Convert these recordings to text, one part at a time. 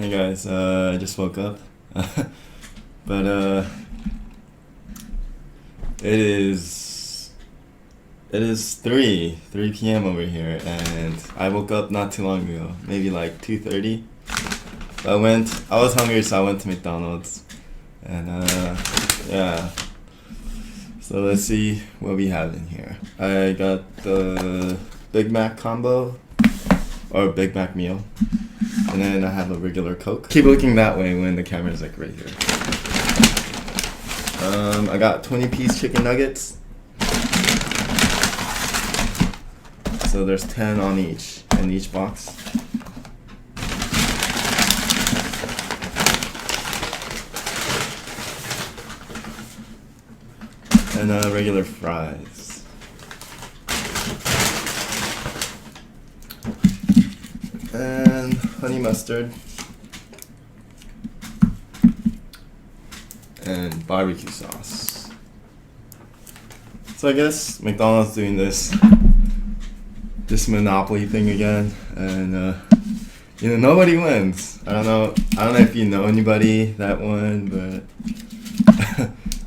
Hey guys, I just woke up, but it is it is 3 p.m. over here, and I woke up not too long ago, maybe like 2:30. I was hungry, so I went to McDonald's, and yeah. So let's see what we have in here. I got the Big Mac combo or Big Mac meal. And then I have a regular Coke. Keep looking that way when the camera's like right here. I got 20-piece chicken nuggets. So there's 10 on each in each box. And regular fries. And honey mustard. And barbecue sauce. So I guess McDonald's doing this monopoly thing again, and nobody wins. I don't know if you know anybody that won, but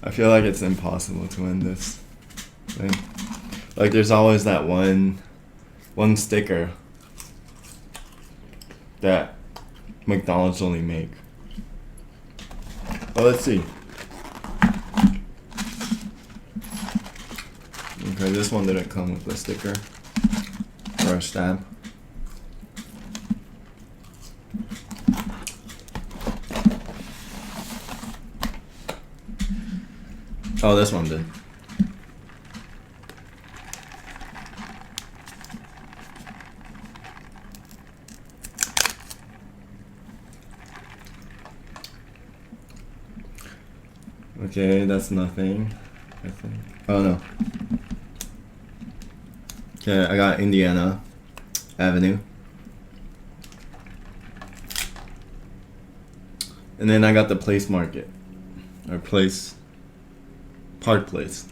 I feel like it's impossible to win this thing. Like there's always that one sticker that McDonald's only make. Well, let's see. Okay, this one didn't come with a sticker or a stamp. Oh, this one did. Okay, that's nothing, I think. Oh no. Okay, I got Indiana Avenue. And then I got the Place Market. Or Park Place.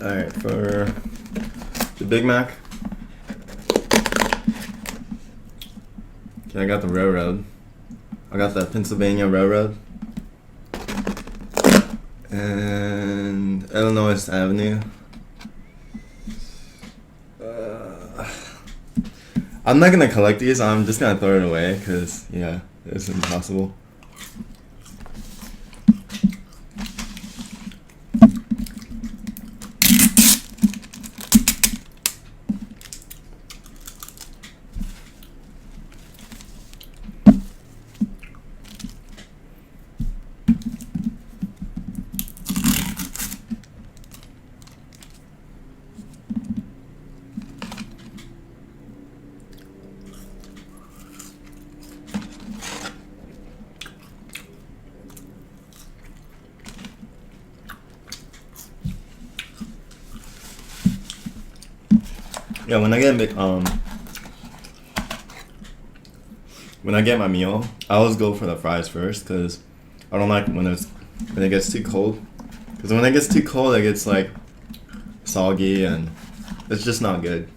Alright, for the Big Mac. Okay, I got the Railroad. I got the Pennsylvania Railroad. And Illinois Avenue. I'm not gonna collect these, I'm just gonna throw it away, because, yeah, it's impossible. Yeah, when I get my meal, I always go for the fries first, because I don't like when it gets too cold. Because when it gets too cold, it gets like soggy and it's just not good.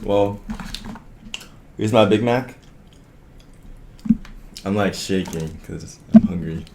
Well, here's my Big Mac. I'm like shaking because I'm hungry.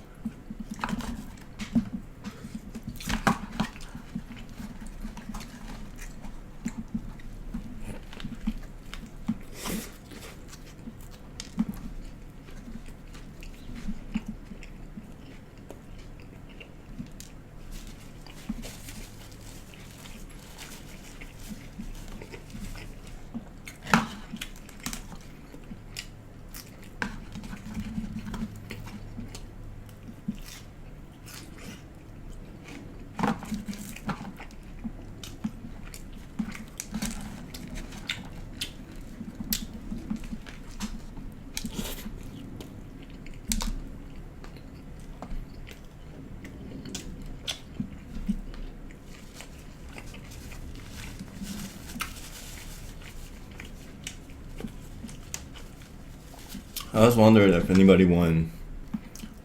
I was wondering if anybody won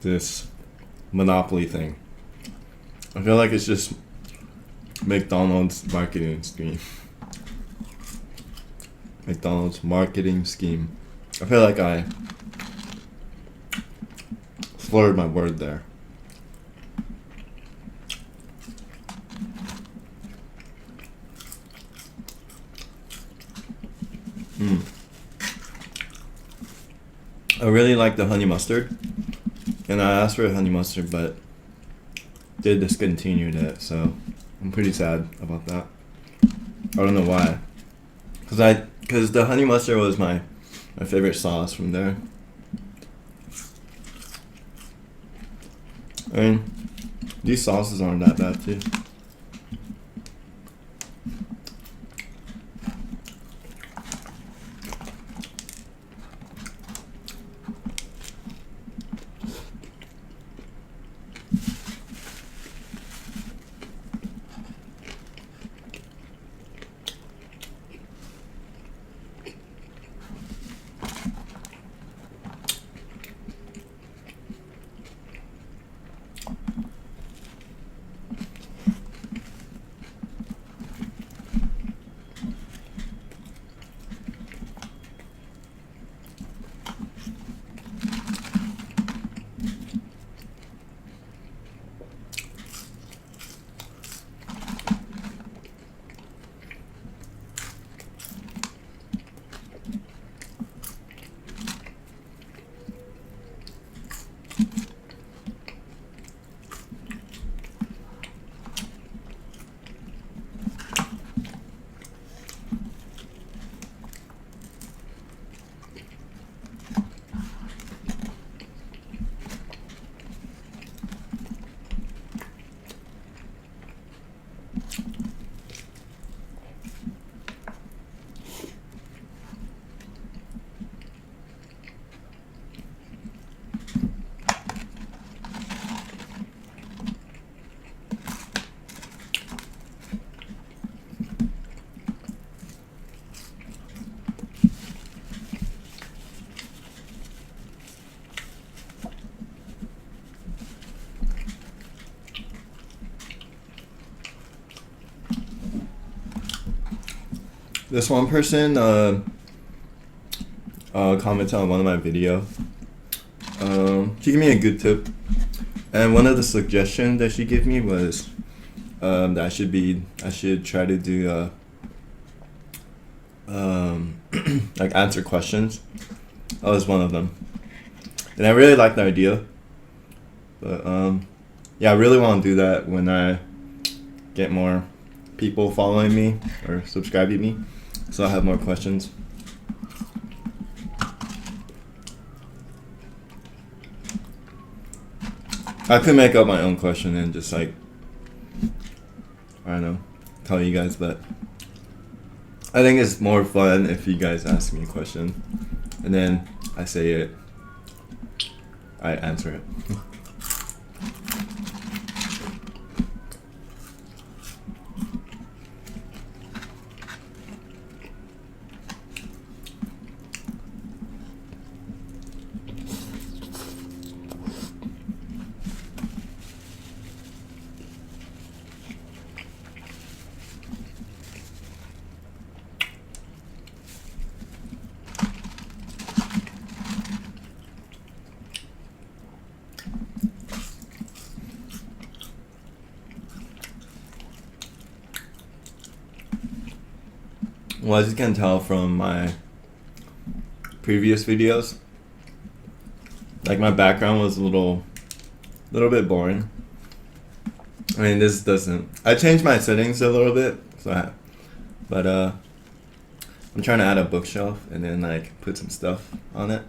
this Monopoly thing. I feel like it's just McDonald's marketing scheme. McDonald's marketing scheme. I feel like I slurred my word there. I really like the honey mustard, and I asked for a honey mustard, but they discontinued it, so I'm pretty sad about that. I don't know why, because the honey mustard was my favorite sauce from there. I mean, these sauces aren't that bad too. This one person commented on one of my videos. She gave me a good tip, and one of the suggestions that she gave me was that I should try to do like answer questions. That was one of them, and I really like the idea. But yeah, I really want to do that when I get more people following me or subscribing me, so I have more questions. I could make up my own question and just like, I don't know, tell you guys, but I think it's more fun if you guys ask me a question and then I say it, I answer it. Well, as you can tell from my previous videos, like my background was a little bit boring. I mean, this doesn't. I changed my settings a little bit, but I'm trying to add a bookshelf and then like put some stuff on it,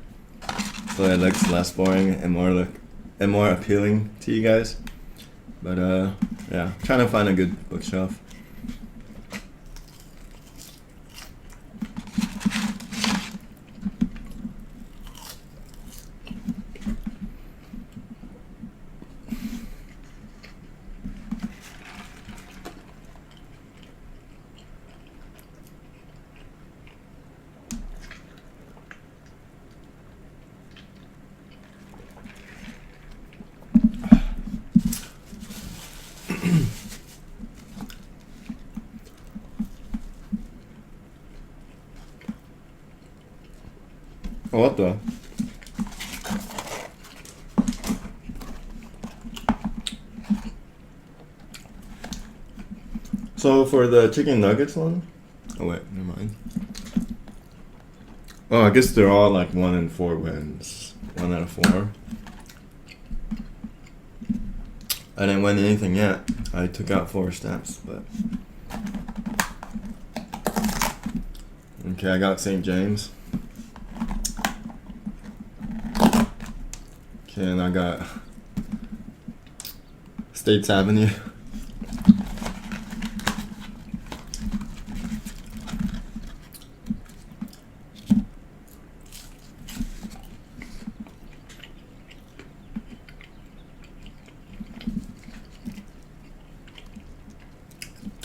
so it looks less boring and more appealing to you guys. But yeah, trying to find a good bookshelf. Oh, what the? So for the chicken nuggets one? Oh wait, never mind. Oh, I guess they're all like 1 in 4 wins. 1 out of 4. I didn't win anything yet. I took out 4 stamps, but okay, I got St. James. Okay, and I got States Avenue.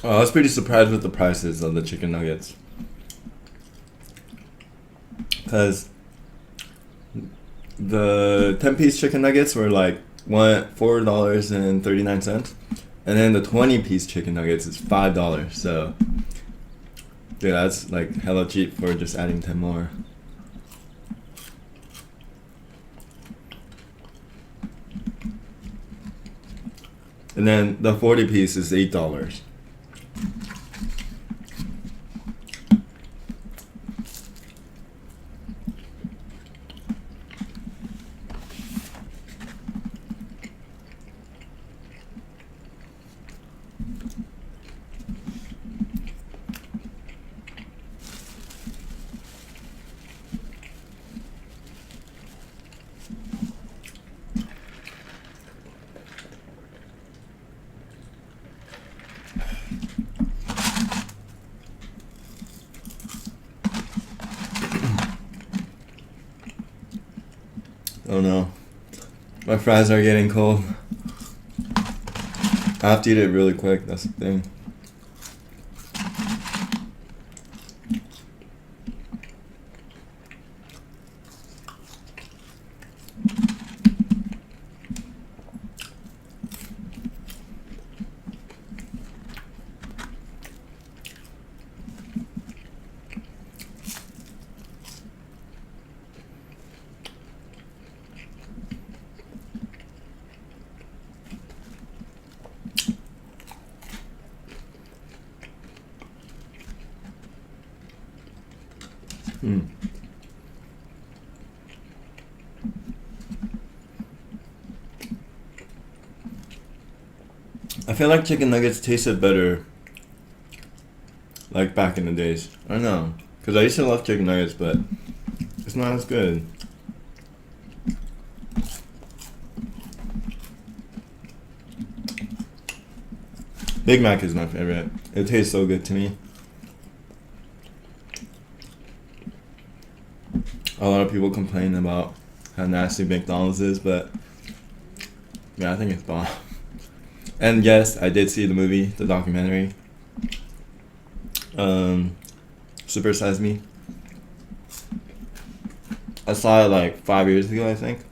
Oh, I was pretty surprised with the prices of the chicken nuggets. Because the 10-piece chicken nuggets were like $4.39. And then the 20-piece chicken nuggets is $5. So, dude, that's like hella cheap for just adding 10 more. And then the 40-piece is $8. Oh no. My fries are getting cold. I have to eat it really quick, that's the thing. I feel like chicken nuggets tasted better like back in the days. I don't know. Because I used to love chicken nuggets, but it's not as good. Big Mac is my favorite. It tastes so good to me. A lot of people complain about how nasty McDonald's is, but yeah, I think it's bomb. And yes, I did see the movie, the documentary. Super Size Me. I saw it like 5 years ago, I think.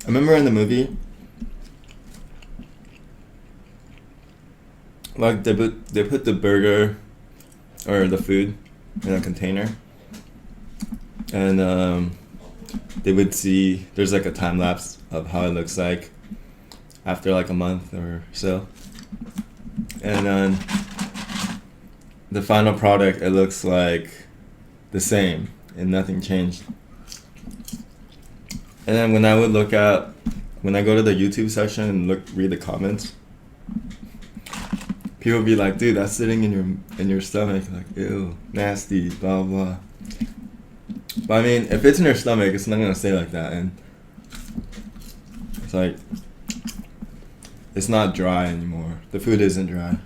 I remember in the movie, like they put the burger or the food in a container, and they would see there's like a time lapse of how it looks like after like a month or so, and then the final product, it looks like the same and nothing changed. And then when I go to the YouTube section and read the comments, people be like, "Dude, that's sitting in your stomach, like, ew, nasty, blah blah." But I mean, if it's in your stomach, it's not gonna stay like that, and it's like, it's not dry anymore. The food isn't dry.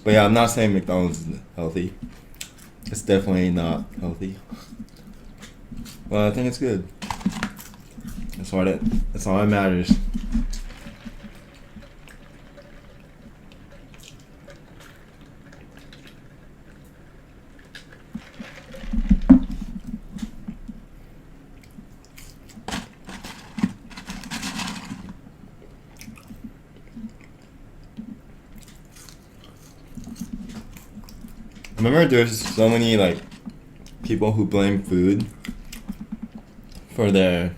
But yeah, I'm not saying McDonald's is healthy. It's definitely not healthy. Well, I think it's good. That's all that matters. I remember there's so many like people who blame food for their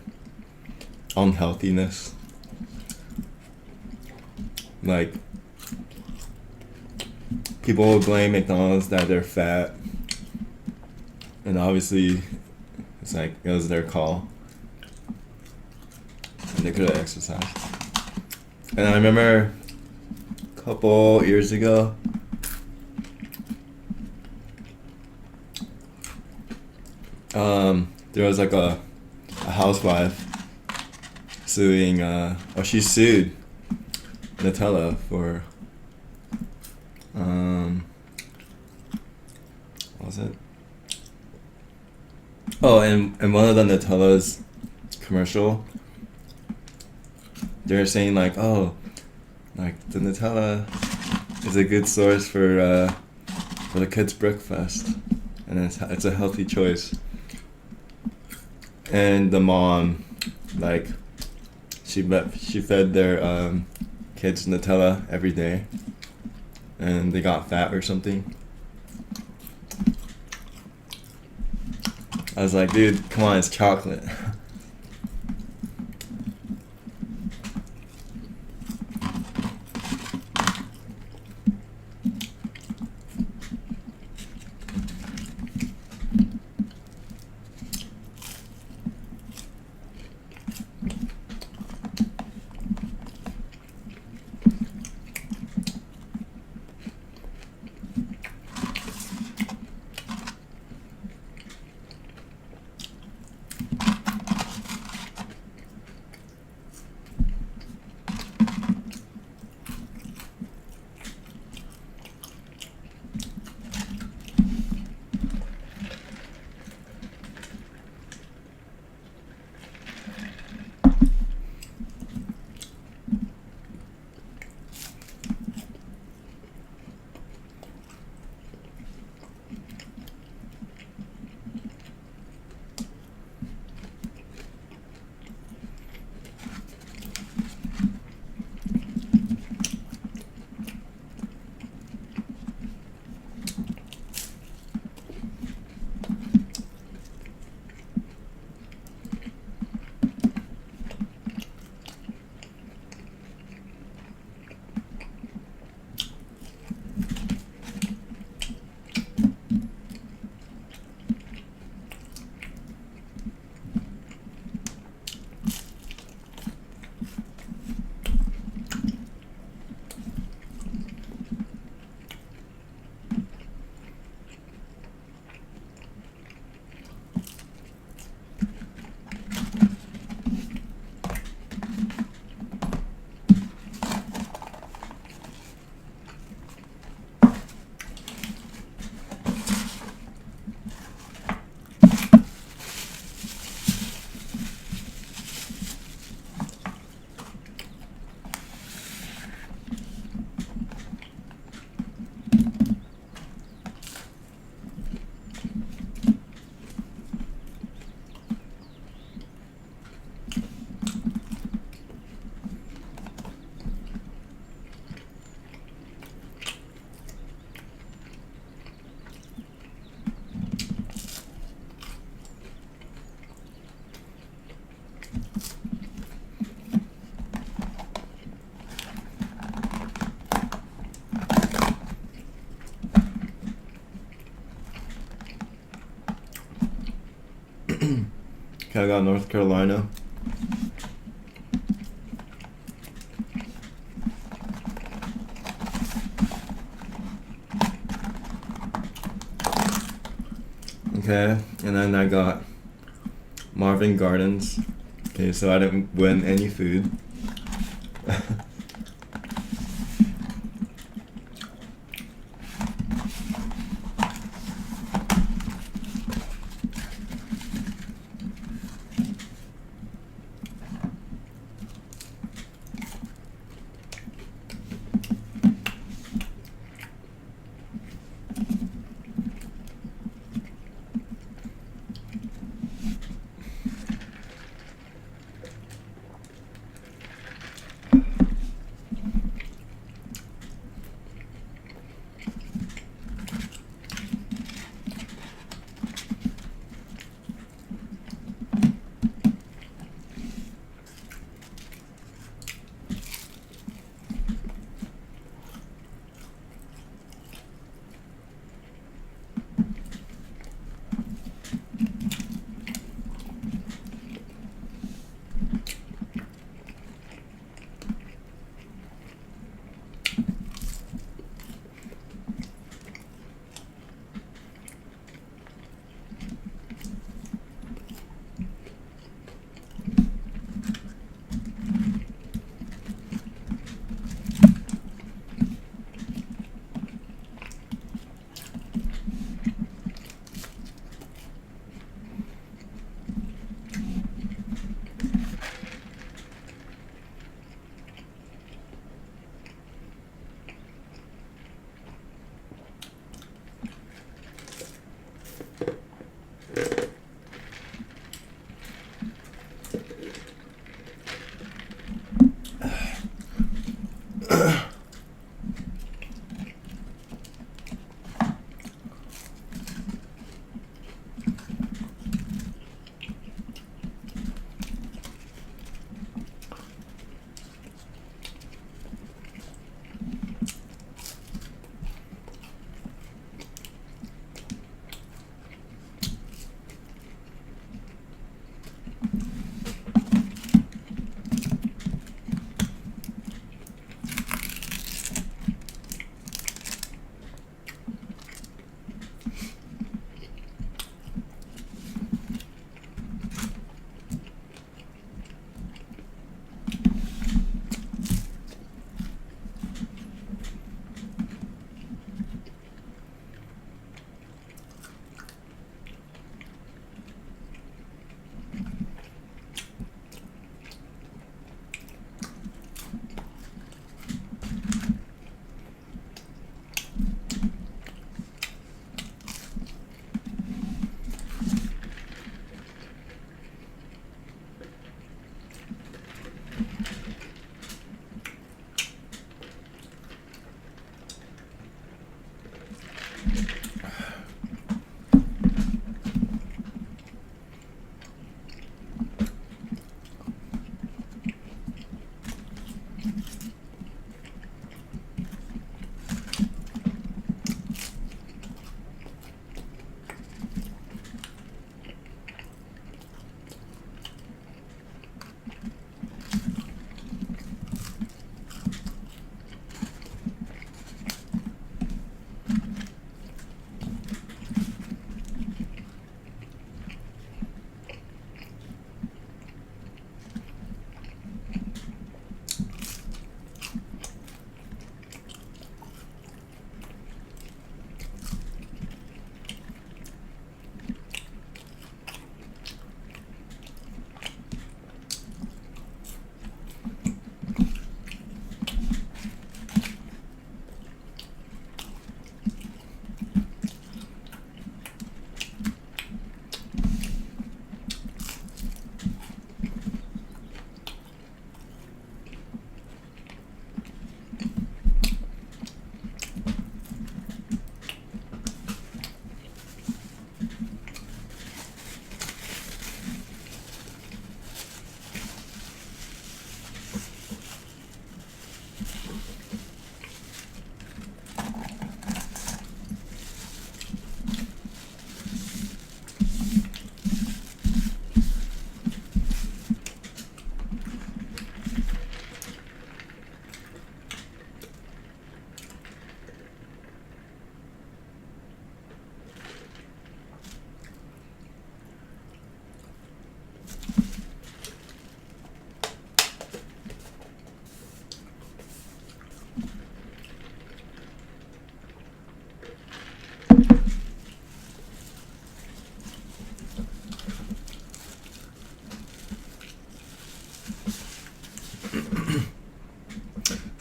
unhealthiness. Like people will blame McDonald's that they're fat, and obviously it's like it was their call, and they could have exercised. And I remember a couple years ago, there was like a housewife suing, she sued Nutella for, what was it? Oh, and one of the Nutella's commercial, they're saying like, oh, like the Nutella is a good source for the kids' breakfast, and it's a healthy choice. And the mom, like, she fed their kids Nutella every day, and they got fat or something. I was like, dude, come on, it's chocolate. Okay, I got North Carolina. Okay, and then I got Marvin Gardens. Okay, so I didn't win any food.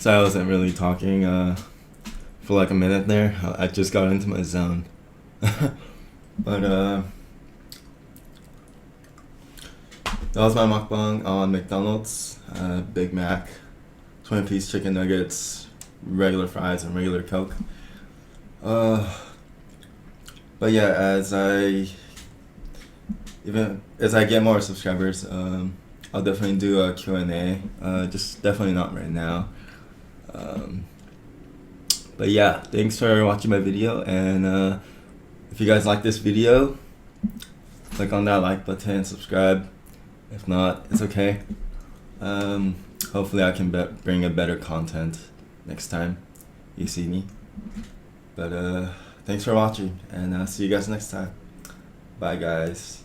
So I wasn't really talking for like a minute there. I just got into my zone. But that was my mukbang on McDonald's. Big Mac, 20-piece chicken nuggets, regular fries, and regular Coke. But yeah, as I get more subscribers, I'll definitely do a Q&A. Just definitely not right now. But yeah, thanks for watching my video, and if you guys like this video, click on that like button and subscribe. If not, it's okay. Hopefully I can bring a better content next time you see me. But thanks for watching, and see you guys next time. Bye guys.